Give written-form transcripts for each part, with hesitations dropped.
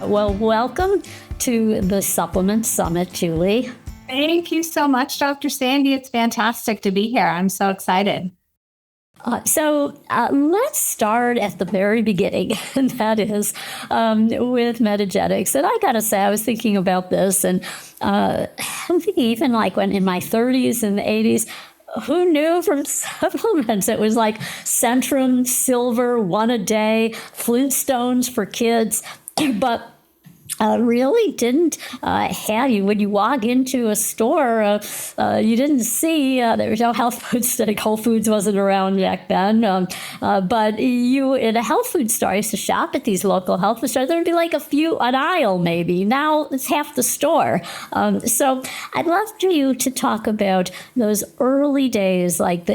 Well, welcome to the Supplement Summit, Julie. Thank you so much, Dr. Sandy. It's fantastic to be here. I'm so excited. Let's start at the very beginning, and that is with Metagenics. And I got to say, I was thinking about this, and I'm thinking even like when in my 30s and 80s, who knew from supplements it was like Centrum, Silver, one a day, Flintstones for kids, but really didn't have you. When you walk into a store, you didn't see, there was no health food store. Whole Foods wasn't around back then. But you, in a health food store, I used to shop at these local health food stores. There'd be like an aisle maybe. Now it's half the store. So I'd love for you to talk about those early days, like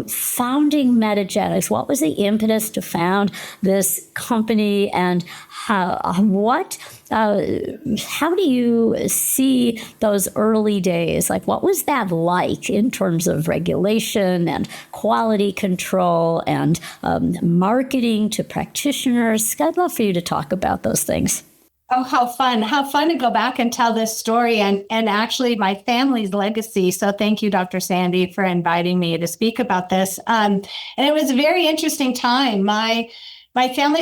founding Metagenics. What was the impetus to found this company, and how do you see those early days? Like, what was that like in terms of regulation and quality control and marketing to practitioners? I'd love for you to talk about those things. Oh, how fun. How fun to go back and tell this story and actually my family's legacy. So thank you, Dr. Sandy, for inviting me to speak about this. And it was a very interesting time. My family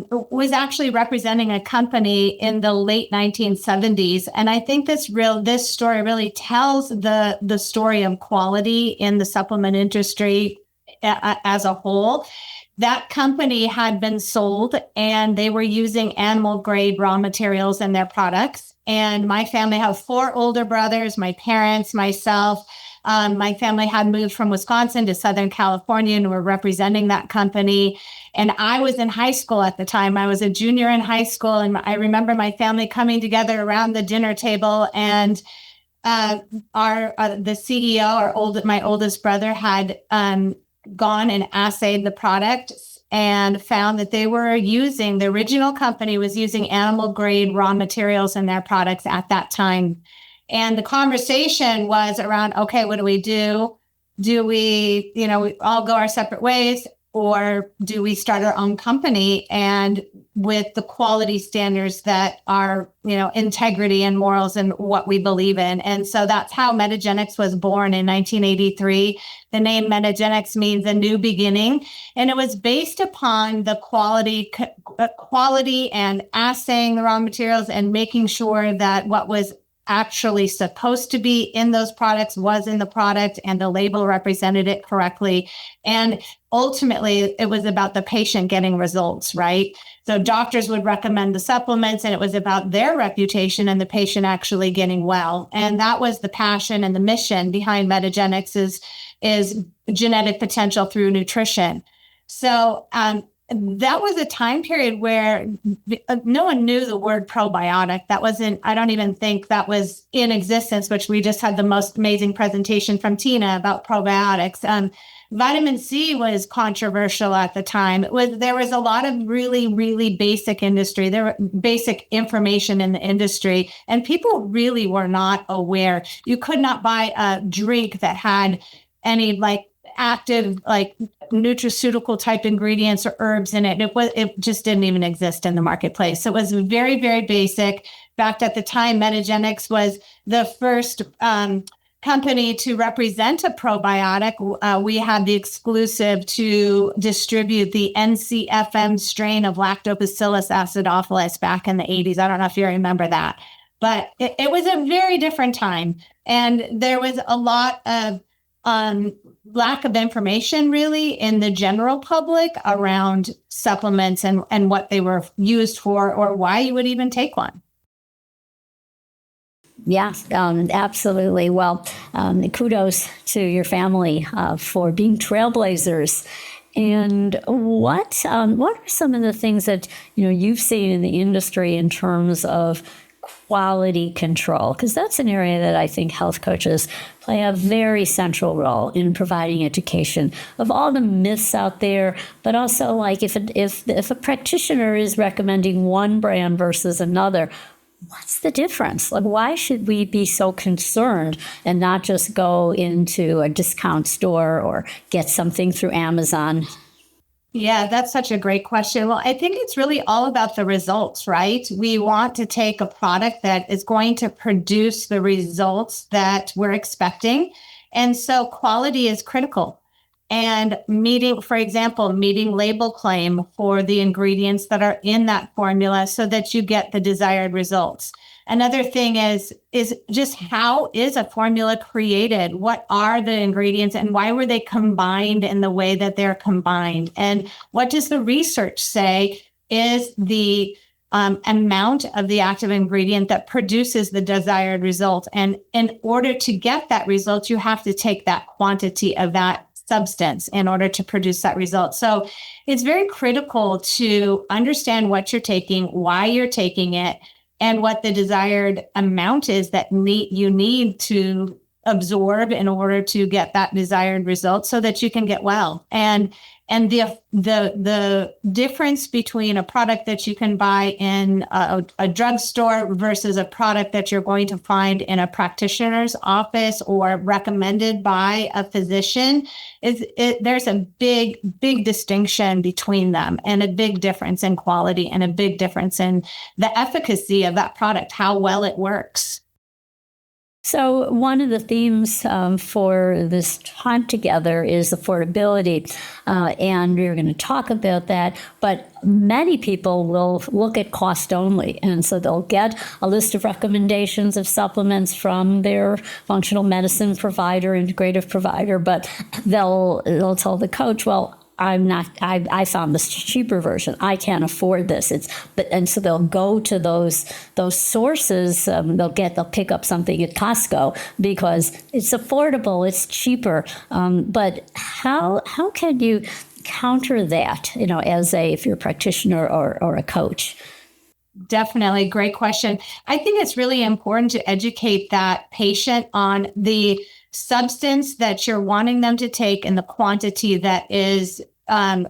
was actually representing a company in the late 1970s. And I think this story really tells the story of quality in the supplement industry as a whole. That company had been sold and they were using animal grade raw materials in their products. And my family have 4 older brothers, my parents, myself. My family had moved from Wisconsin to Southern California and were representing that company. And I was in high school at the time. I was a junior in high school. And I remember my family coming together around the dinner table, and the CEO, my oldest brother, had gone and assayed the product and found that the original company was using animal grade raw materials in their products at that time. And the conversation was around, okay, what do we do? Do we, we all go our separate ways, or do we start our own company and with the quality standards that are, integrity and morals and what we believe in? And so that's how Metagenics was born in 1983. The name Metagenics means a new beginning, and it was based upon the quality and assaying the raw materials and making sure that what was actually supposed to be in those products was in the product and the label represented it correctly. And ultimately, it was about the patient getting results, right? So doctors would recommend the supplements, and it was about their reputation and the patient actually getting well. And that was the passion and the mission behind Metagenics is genetic potential through nutrition. So that was a time period where no one knew the word probiotic. I don't even think that was in existence, which we just had the most amazing presentation from Tina about probiotics. Vitamin C was controversial at the time. There was a lot of really, really basic industry. There were basic information in the industry, and people really were not aware. You could not buy a drink that had any active nutraceutical type ingredients or herbs in it. It just didn't even exist in the marketplace. So it was very, very basic. In fact, at the time, Metagenics was the first company to represent a probiotic. We had the exclusive to distribute the NCFM strain of Lactobacillus acidophilus back in the 80s. I don't know if you remember that, but it was a very different time. And there was a lot of lack of information really in the general public around supplements and what they were used for or why you would even take one. Yeah, absolutely. Well, kudos to your family for being trailblazers. And what are some of the things that you've seen in the industry in terms of quality control? Because that's an area that I think health coaches play a very central role in providing education of all the myths out there, but also if a practitioner is recommending one brand versus another, what's the difference? Why should we be so concerned and not just go into a discount store or get something through Amazon? Yeah, that's such a great question. Well, I think it's really all about the results, right? We want to take a product that is going to produce the results that we're expecting. And so quality is critical. And meeting, for example, meeting label claim for the ingredients that are in that formula so that you get the desired results. Another thing is just how is a formula created? What are the ingredients and why were they combined in the way that they're combined? And what does the research say is the amount of the active ingredient that produces the desired result? And in order to get that result, you have to take that quantity of that substance in order to produce that result. So it's very critical to understand what you're taking, why you're taking it, and what the desired amount is that you need to absorb in order to get that desired result so that you can get well. And the difference between a product that you can buy in a drugstore versus a product that you're going to find in a practitioner's office or recommended by a physician there's a big distinction between them, and a big difference in quality and a big difference in the efficacy of that product, how well it works. So one of the themes for this time together is affordability, and we're going to talk about that. But many people will look at cost only, and so they'll get a list of recommendations of supplements from their functional medicine provider, integrative provider, but they'll tell the coach, well, I found this cheaper version. I can't afford this. And so they'll go to those sources. They'll pick up something at Costco because it's affordable, it's cheaper. But how can you counter that, if you're a practitioner or a coach? Definitely. Great question. I think it's really important to educate that patient on the substance that you're wanting them to take and the quantity that is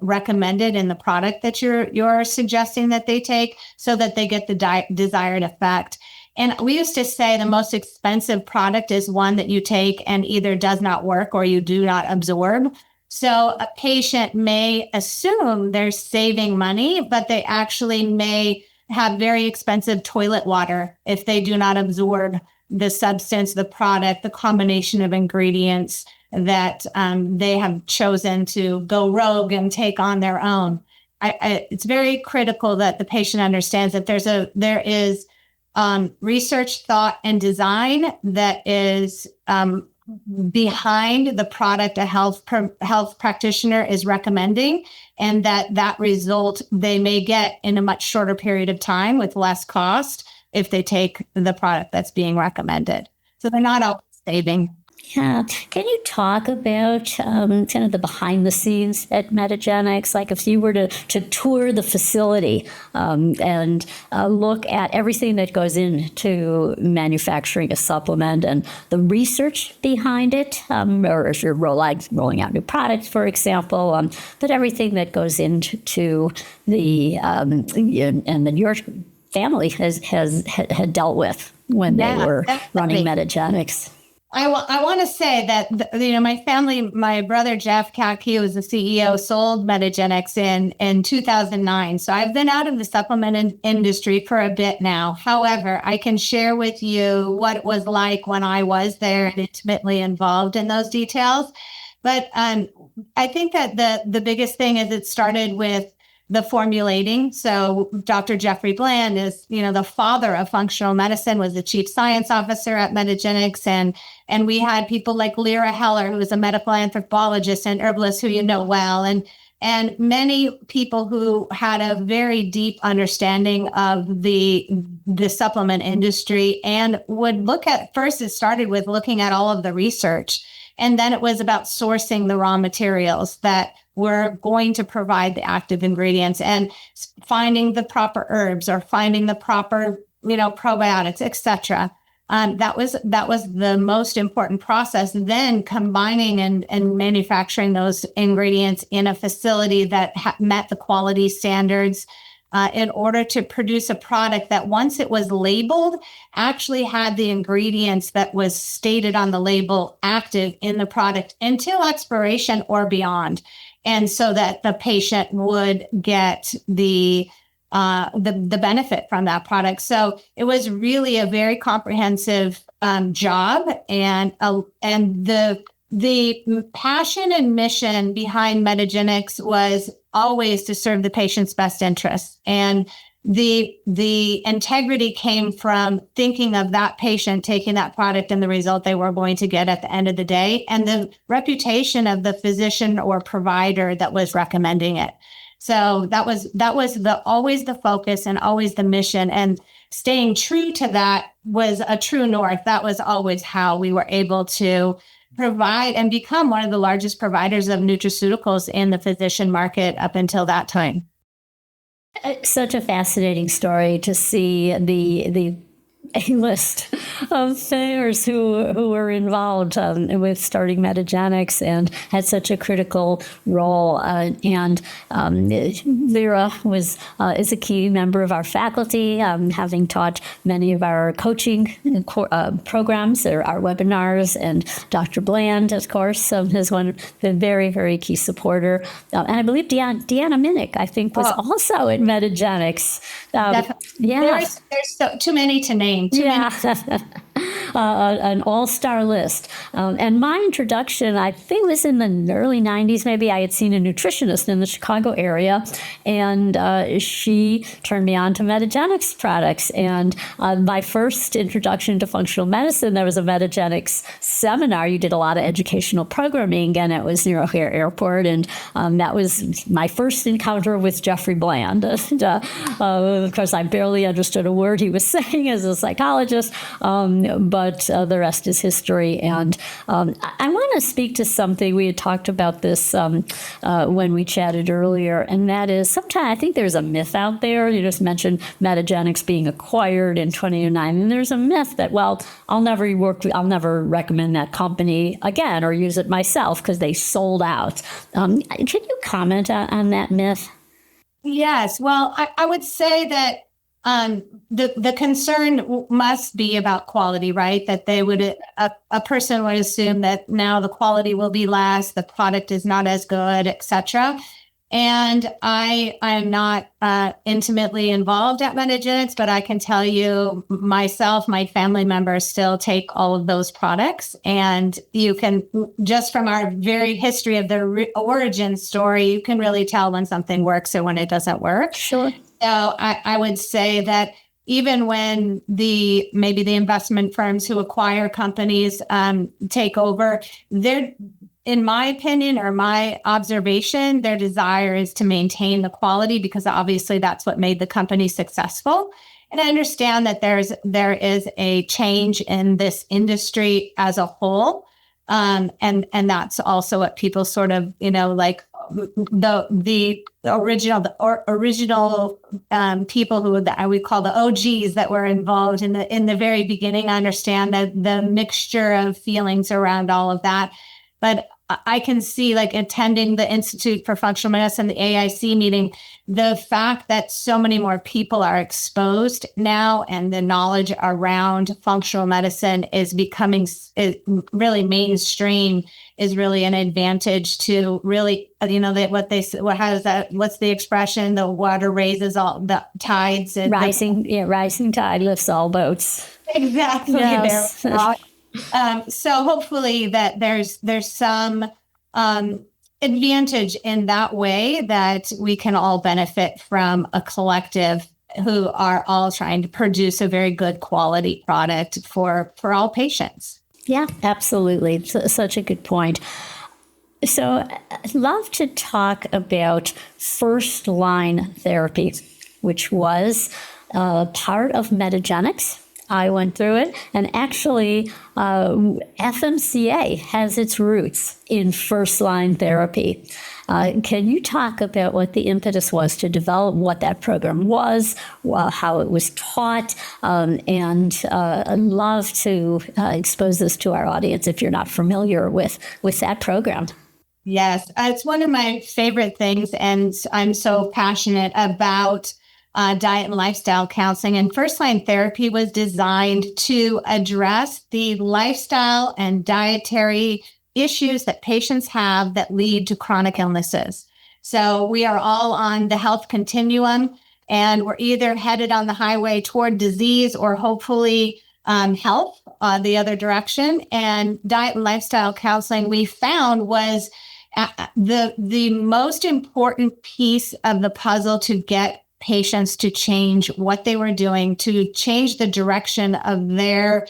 recommended in the product that you're suggesting that they take so that they get the desired effect. And we used to say the most expensive product is one that you take and either does not work or you do not absorb. So a patient may assume they're saving money, but they actually may have very expensive toilet water if they do not absorb the substance, the product, the combination of ingredients that they have chosen to go rogue and take on their own. It's very critical that the patient understands that there is research, thought, and design that is behind the product a health practitioner is recommending, and that result they may get in a much shorter period of time with less cost if they take the product that's being recommended. So they're not always saving. Yeah. Can you talk about kind of the behind the scenes at Metagenics? Like if you were to tour the facility and look at everything that goes into manufacturing a supplement and the research behind it, or if you're rolling out new products, for example, but everything that goes into the, and then your family had dealt with when they were running Metagenics. I want to say that, my family, my brother, Jeff Kack, he was the CEO, sold Metagenics in 2009. So I've been out of the supplement industry for a bit now. However, I can share with you what it was like when I was there and intimately involved in those details. But I think that the biggest thing is it started with the formulating. So Dr. Jeffrey Bland is, the father of functional medicine, was the chief science officer at Metagenics. And we had people like Lyra Heller, who is a medical anthropologist and herbalist who you know well. And many people who had a very deep understanding of the supplement industry and would look at, first it started with looking at all of the research. And then it was about sourcing the raw materials that were going to provide the active ingredients and finding the proper herbs or finding the proper, probiotics, etc. That was the most important process. Then combining and manufacturing those ingredients in a facility that met the quality standards in order to produce a product that once it was labeled actually had the ingredients that was stated on the label active in the product until expiration or beyond. and so that the patient would get the benefit from that product. So it was really a very comprehensive job, and the passion and mission behind Metagenics was always to serve the patient's best interests. And the integrity came from thinking of that patient taking that product and the result they were going to get at the end of the day, and the reputation of the physician or provider that was recommending it. So that was always the focus and always the mission, and staying true to that was a true north. That was always how we were able to provide and become one of the largest providers of nutraceuticals in the physician market up until that time. Such a fascinating story to see the A-list of players who were involved with starting Metagenics and had such a critical role. Vera is a key member of our faculty, having taught many of our coaching programs or our webinars. And Dr. Bland, of course, has been very, very key supporter. And I believe Deanna Minnick, I think, was also at Metagenics. There's too many to name. An all-star list. And my introduction, I think, was in the early 90s. Maybe I had seen a nutritionist in the Chicago area, and she turned me on to Metagenics products. And my first introduction to functional medicine, there was a Metagenics seminar. You did a lot of educational programming, and it was near O'Hare Airport. And that was my first encounter with Jeffrey Bland. And, of course, I barely understood a word he was saying as a psychologist, but the rest is history. And I want to speak to something. We had talked about this when we chatted earlier, and that is sometimes I think there's a myth out there. You just mentioned Metagenics being acquired in 2009, and there's a myth that, well, I'll never recommend that company again or use it myself because they sold out. Can you comment on that myth? Yes. Well, I would say that the concern must be about quality, right? That they would, a person would assume that now the quality will be less, the product is not as good, etc. And I am not intimately involved at Metagenics, but I can tell you myself, my family members still take all of those products. And you can, just from our very history of the origin story, you can really tell when something works or when it doesn't work. Sure. So I would say that even when maybe the investment firms who acquire companies take over, they're, in my opinion or my observation, their desire is to maintain the quality because obviously that's what made the company successful. And I understand that there is a change in this industry as a whole. And that's also what people sort of, like the original people who I would call the OGs that were involved in the very beginning. I understand that the mixture of feelings around all of that, but I can see, like, attending the Institute for Functional Medicine, the AIC meeting, the fact that so many more people are exposed now and the knowledge around functional medicine is becoming really mainstream is really an advantage to really, what's the expression? The water raises all the tides. Rising tide lifts all boats. Exactly. Yes. So hopefully that there's some advantage in that way that we can all benefit from a collective who are all trying to produce a very good quality product for all patients. Yeah, absolutely. Such a good point. So I'd love to talk about FirstLine therapy, which was part of Metagenics. I went through it, and actually FMCA has its roots in FirstLine therapy. Can you talk about what the impetus was to develop what that program was, how it was taught, and I'd love to expose this to our audience if you're not familiar with that program. Yes, it's one of my favorite things, and I'm so passionate about diet and lifestyle counseling. And FirstLine therapy was designed to address the lifestyle and dietary issues that patients have that lead to chronic illnesses. So we are all on the health continuum, and we're either headed on the highway toward disease or hopefully health the other direction. And diet and lifestyle counseling, we found, was the most important piece of the puzzle to get patients to change what they were doing, to change the direction of their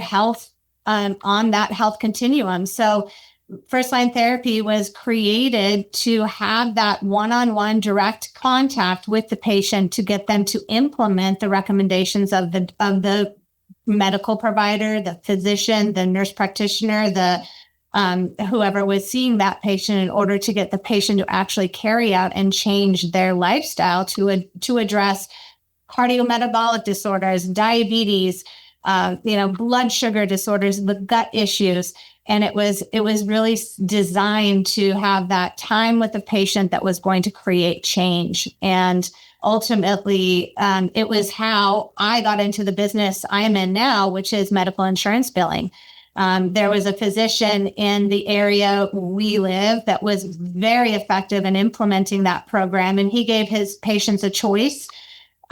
health on that health continuum. So FirstLine therapy was created to have that one-on-one direct contact with the patient to get them to implement the recommendations of the medical provider, the physician, the nurse practitioner, the whoever was seeing that patient, in order to get the patient to actually carry out and change their lifestyle to address cardiometabolic disorders, diabetes, blood sugar disorders, the gut issues. And it was really designed to have that time with the patient that was going to create change. And ultimately, it was how I got into the business I am in now, which is medical insurance billing. There was a physician in the area we live that was very effective in implementing that program. And he gave his patients a choice.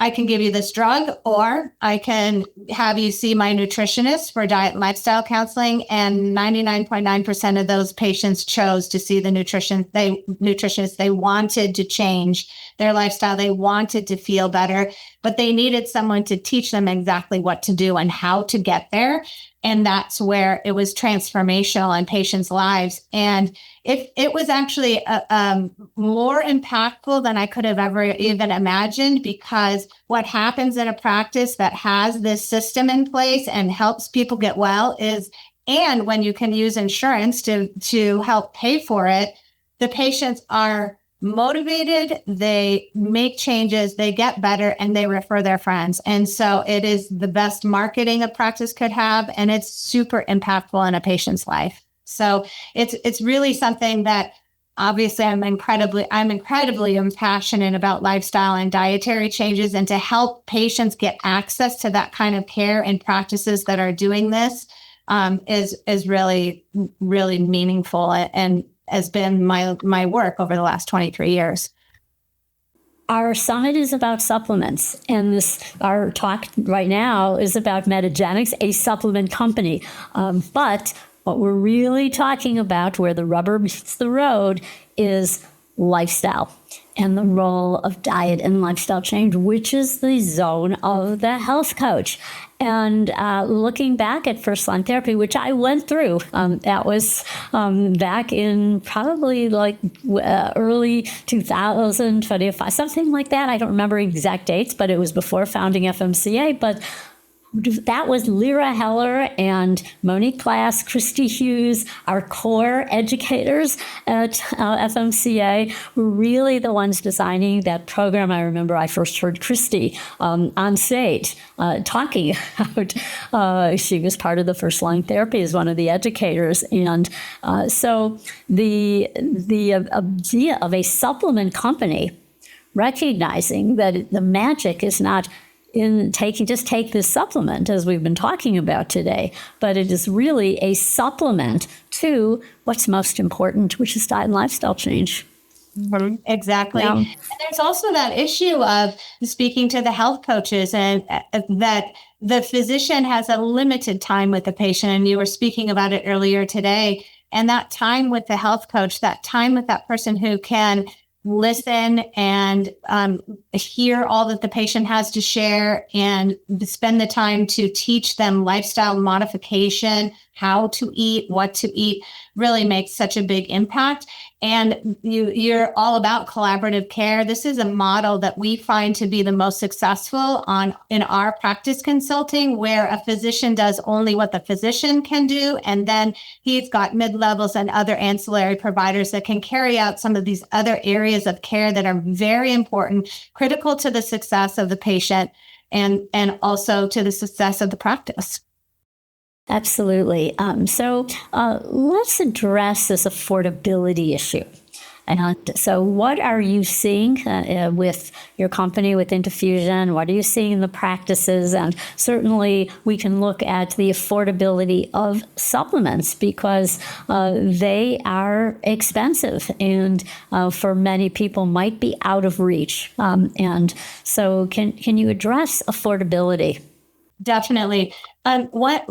I can give you this drug, or I can have you see my nutritionist for diet and lifestyle counseling. And 99.9% of those patients chose to see the nutritionist. They wanted to change their lifestyle. They wanted to feel better, but they needed someone to teach them exactly what to do and how to get there. And that's where it was transformational in patients' lives. And it was actually more impactful than I could have ever even imagined, because what happens in a practice that has this system in place and helps people get well and when you can use insurance to help pay for it, the patients are motivated, they make changes, they get better, and they refer their friends. And so it is the best marketing a practice could have, and it's super impactful in a patient's life. So it's really something that obviously I'm incredibly passionate about lifestyle and dietary changes, and to help patients get access to that kind of care and practices that are doing this is really, really meaningful and has been my work over the last 23 years. Our summit is about supplements, and our talk right now is about Metagenics, a supplement company. But what we're really talking about, where the rubber meets the road, is lifestyle and the role of diet and lifestyle change, which is the zone of the health coach. And looking back at FirstLine therapy, which I went through, that was back in probably like early 2000, 25, something like that. I don't remember exact dates, but it was before founding FMCA. But that was Lyra Heller and Monique Glass, Christy Hughes, our core educators at FMCA, were really the ones designing that program. I remember I first heard Christy on stage talking about, she was part of the FirstLine therapy as one of the educators. And so the idea of a supplement company, recognizing that the magic is not in take this supplement, as we've been talking about today, but it is really a supplement to what's most important, which is diet and lifestyle change. Exactly. Yeah. And there's also that issue of speaking to the health coaches, and that the physician has a limited time with the patient. And you were speaking about it earlier today. And that time with the health coach, that time with that person who can listen and hear all that the patient has to share, and spend the time to teach them lifestyle modification, how to eat, what to eat, really makes such a big impact. And you're all about collaborative care. This is a model that we find to be the most successful in our practice consulting, where a physician does only what the physician can do, and then he's got mid-levels and other ancillary providers that can carry out some of these other areas of care that are very important, critical to the success of the patient, and also to the success of the practice. Absolutely. So let's address this affordability issue. And so what are you seeing with your company, with InteFusion? What are you seeing in the practices? And certainly we can look at the affordability of supplements because they are expensive and for many people might be out of reach. And so can you address affordability? Definitely. What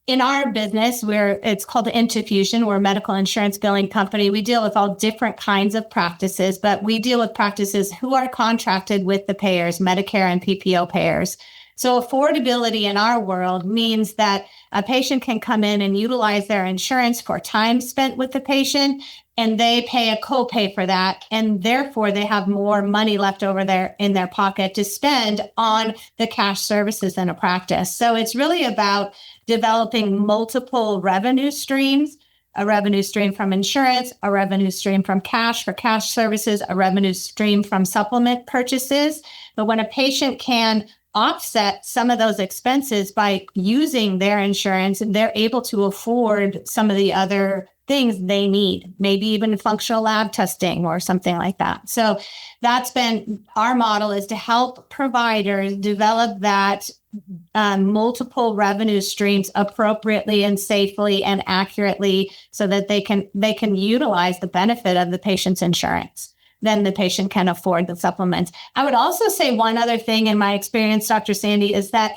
in our business, it's called InteFusion, we're a medical insurance billing company. We deal with all different kinds of practices, but we deal with practices who are contracted with the payers, Medicare and PPO payers. So affordability in our world means that a patient can come in and utilize their insurance for time spent with the patient, and they pay a copay for that. And therefore, they have more money left over there in their pocket to spend on the cash services in a practice. So it's really about developing multiple revenue streams, a revenue stream from insurance, a revenue stream from cash for cash services, a revenue stream from supplement purchases. But when a patient can offset some of those expenses by using their insurance, they're able to afford some of the other things they need, maybe even functional lab testing or something like that. So that's been our model, is to help providers develop that multiple revenue streams appropriately and safely and accurately so that they can utilize the benefit of the patient's insurance. Then the patient can afford the supplements. I would also say one other thing in my experience, Dr. Sandy, is that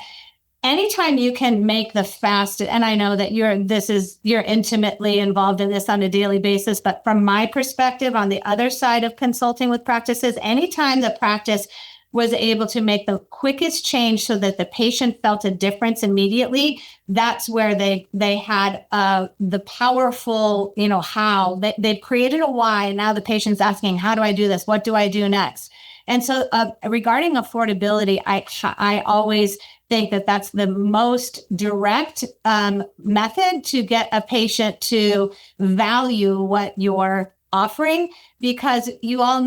anytime you can make the fastest, and I know that you're intimately involved in this on a daily basis, but from my perspective, on the other side of consulting with practices, anytime the practice was able to make the quickest change so that the patient felt a difference immediately, that's where they had the powerful, how. They've created a why, and now the patient's asking, how do I do this? What do I do next? And so regarding affordability, I always think that that's the most direct method to get a patient to value what you're offering, because we all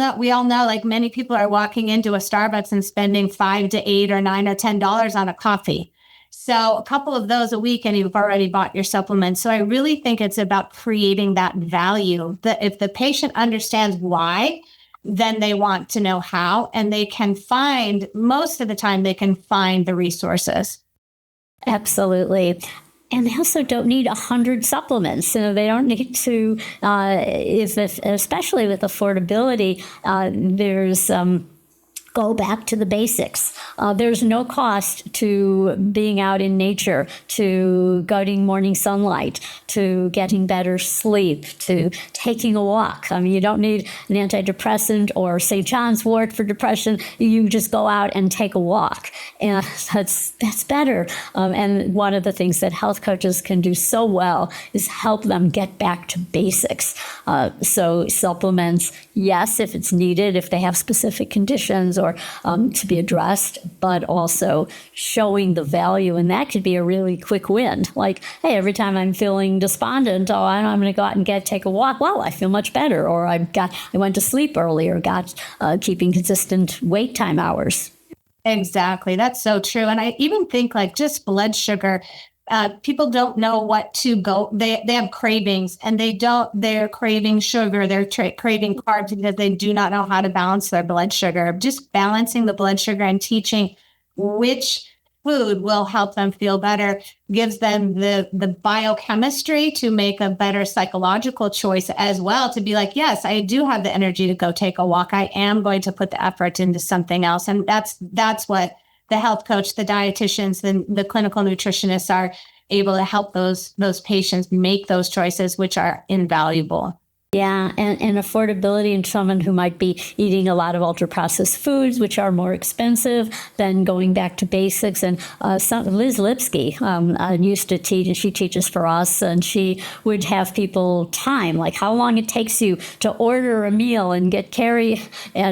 know, like many people are walking into a Starbucks and spending $5 to $8 or $9 or $10 on a coffee. So a couple of those a week and you've already bought your supplements. So I really think it's about creating that value, that if the patient understands why, then they want to know how, and most of the time they can find the resources. Absolutely. And they also don't need 100 supplements. They don't need to, especially with affordability, there's go back to the basics. There's no cost to being out in nature, to getting morning sunlight, to getting better sleep, to taking a walk. You don't need an antidepressant or St. John's wort for depression. You just go out and take a walk. And that's better. And one of the things that health coaches can do so well is help them get back to basics. So supplements, yes, if it's needed, if they have specific conditions or to be addressed, but also showing the value. And that could be a really quick win. Like, hey, every time I'm feeling despondent, I'm going to go out and take a walk. Wow, I feel much better. Or I went to sleep earlier, got keeping consistent wait time hours. Exactly. That's so true. And I even think like just blood sugar, people don't know what to go. They have cravings, and they're craving sugar. They're craving carbs because they do not know how to balance their blood sugar. Just balancing the blood sugar and teaching which food will help them feel better gives them the biochemistry to make a better psychological choice as well, to be like, yes, I do have the energy to go take a walk. I am going to put the effort into something else. And that's what the health coach, the dietitians, the clinical nutritionists are able to help those patients make those choices, which are invaluable. Yeah, and affordability in someone who might be eating a lot of ultra-processed foods, which are more expensive than going back to basics. And Liz Lipsky used to teach, and she teaches for us, and she would have people time, like how long it takes you to order a meal and get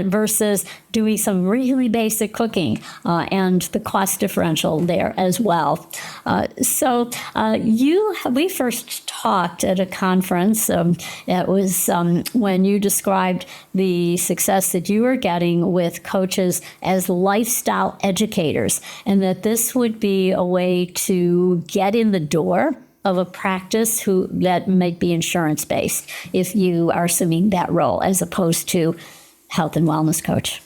versus doing some really basic cooking and the cost differential there as well. We first talked at a conference. It was when you described the success that you were getting with coaches as lifestyle educators, and that this would be a way to get in the door of a practice that might be insurance-based if you are assuming that role as opposed to health and wellness coach?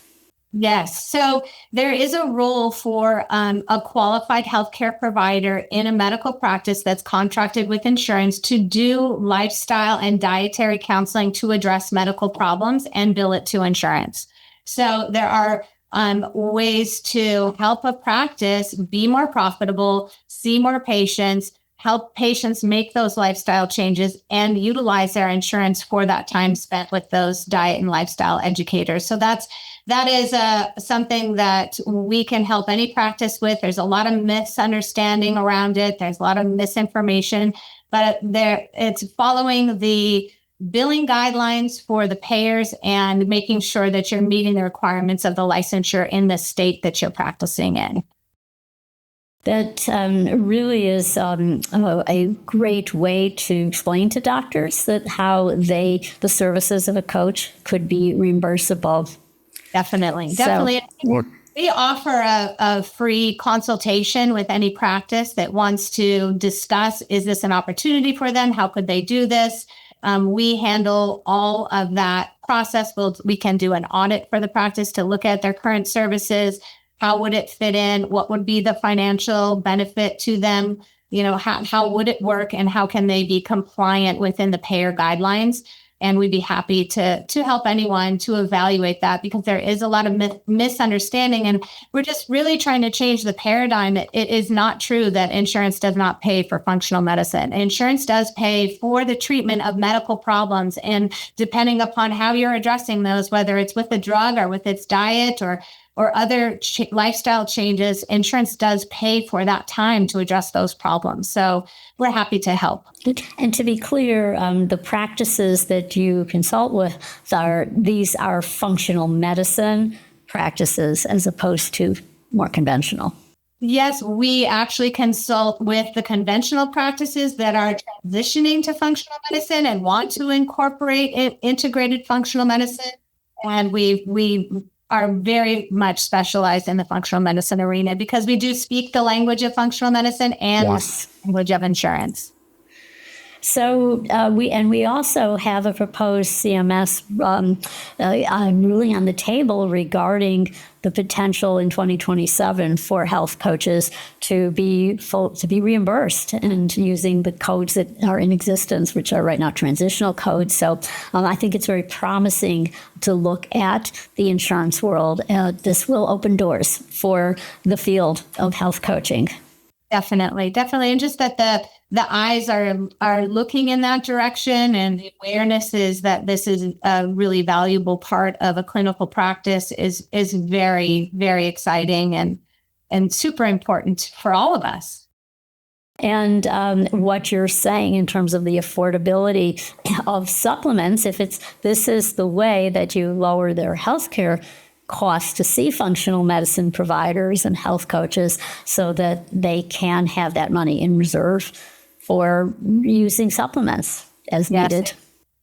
Yes. So there is a role for a qualified healthcare provider in a medical practice that's contracted with insurance to do lifestyle and dietary counseling to address medical problems and bill it to insurance. So there are ways to help a practice be more profitable, see more patients, help patients make those lifestyle changes, and utilize their insurance for that time spent with those diet and lifestyle educators. So that is something that we can help any practice with. There's a lot of misunderstanding around it. There's a lot of misinformation, but it's following the billing guidelines for the payers and making sure that you're meeting the requirements of the licensure in the state that you're practicing in. That really is a great way to explain to doctors that how the services of a coach could be reimbursable. Definitely. We offer a free consultation with any practice that wants to discuss, is this an opportunity for them? How could they do this? We handle all of that process. We can do an audit for the practice to look at their current services. How would it fit in? What would be the financial benefit to them? How would it work, and how can they be compliant within the payer guidelines? And we'd be happy to help anyone to evaluate that, because there is a lot of misunderstanding, and we're just really trying to change the paradigm. It is not true that insurance does not pay for functional medicine. Insurance does pay for the treatment of medical problems, and depending upon how you're addressing those, whether it's with a drug or with its diet or other lifestyle changes, insurance does pay for that time to address those problems. So we're happy to help. And to be clear, the practices that you consult with are functional medicine practices as opposed to more conventional. Yes, we actually consult with the conventional practices that are transitioning to functional medicine and want to incorporate integrated functional medicine. And we are very much specialized in the functional medicine arena because we do speak the language of functional medicine and the language of insurance. So we also have a proposed CMS ruling on the table regarding the potential in 2027 for health coaches to be reimbursed and using the codes that are in existence, which are right now transitional codes. So I think it's very promising to look at the insurance world. This will open doors for the field of health coaching. Definitely. And just that the eyes are looking in that direction, and the awareness is that this is a really valuable part of a clinical practice is very, very exciting and super important for all of us. And what you're saying in terms of the affordability of supplements, this is the way that you lower their healthcare costs to see functional medicine providers and health coaches so that they can have that money in reserve for using supplements as needed.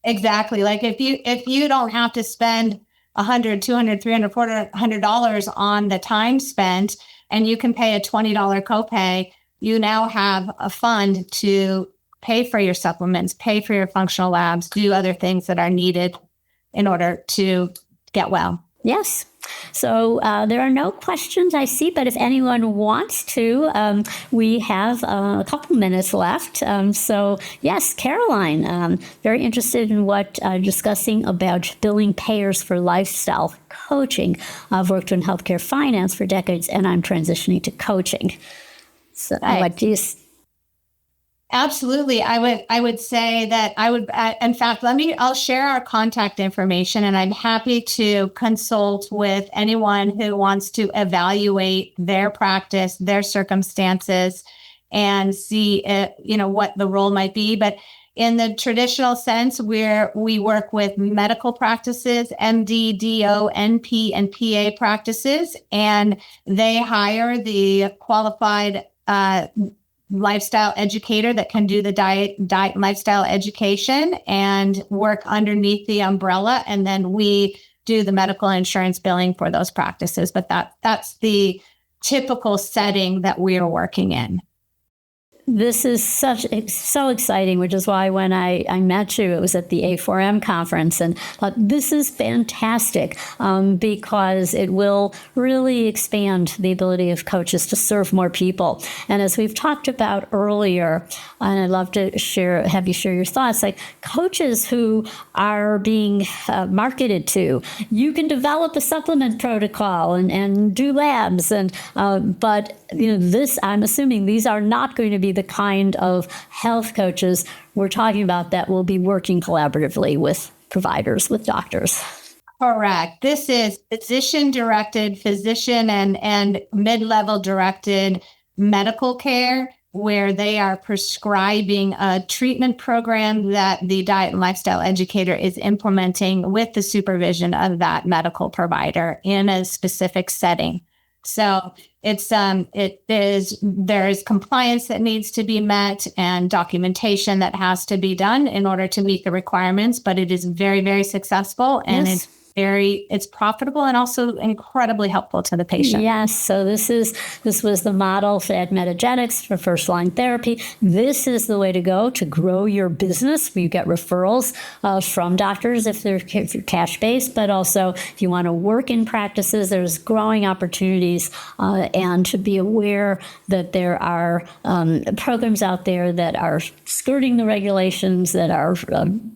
Exactly. Like if you don't have to spend $100, $200, $300, $400 on the time spent, and you can pay a $20 copay, you now have a fund to pay for your supplements, pay for your functional labs, do other things that are needed in order to get well. Yes. So there are no questions I see, but if anyone wants to, we have a couple minutes left. So yes, Caroline, very interested in discussing about billing payers for lifestyle coaching. I've worked in healthcare finance for decades, and I'm transitioning to coaching. So what do you? Absolutely. I would say that in fact, I'll share our contact information, and I'm happy to consult with anyone who wants to evaluate their practice, their circumstances, and see, what the role might be. But in the traditional sense, we work with medical practices, MD, DO, NP, and PA practices, and they hire the qualified lifestyle educator that can do the diet and lifestyle education and work underneath the umbrella. And then we do the medical insurance billing for those practices. But that's the typical setting that we are working in. this is so exciting, which is why when I met you, it was at the A4M conference, and thought this is fantastic because it will really expand the ability of coaches to serve more people. And as we've talked about earlier, and I'd love to have you share your thoughts, like coaches who are being marketed to, you can develop a supplement protocol and do labs, but this, I'm assuming these are not going to be the kind of health coaches we're talking about that will be working collaboratively with providers, with doctors. Correct. This is physician-directed, physician and mid-level directed medical care, where they are prescribing a treatment program that the diet and lifestyle educator is implementing with the supervision of that medical provider in a specific setting. So there's compliance that needs to be met and documentation that has to be done in order to meet the requirements, but it is very, very successful, and yes. It's profitable and also incredibly helpful to the patient. Yes. So this was the model at Metagenics for first-line therapy. This is the way to go to grow your business. You get referrals from doctors if you're cash-based, but also if you want to work in practices, there's growing opportunities, and to be aware that there are programs out there that are skirting the regulations, that are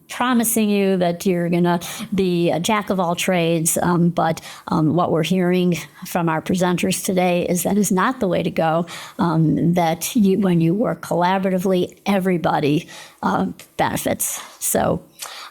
promising you that you're going to be a jack of all trades. But what we're hearing from our presenters today is that is not the way to go, that when you work collaboratively, everybody benefits. So,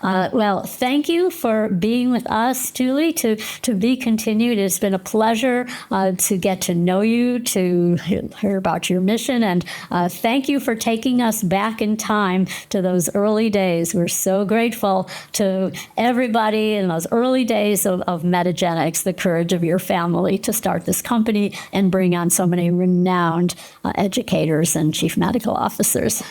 well, thank you for being with us, Julie, to be continued. It's been a pleasure to get to know you, to hear about your mission, and thank you for taking us back in time to those early days. We're so grateful to everybody in those early days of Metagenics, the courage of your family to start this company and bring on so many renowned educators and chief medical officers.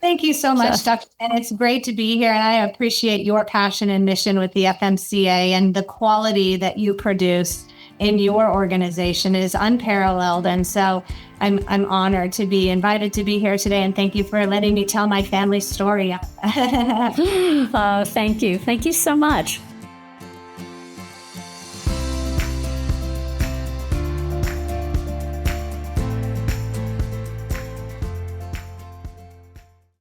Thank you so much, Dr. And it's great to be here. And I appreciate your passion and mission with the FMCA, and the quality that you produce in your organization is unparalleled. And so I'm honored to be invited to be here today. And thank you for letting me tell my family story. Thank you. Thank you so much.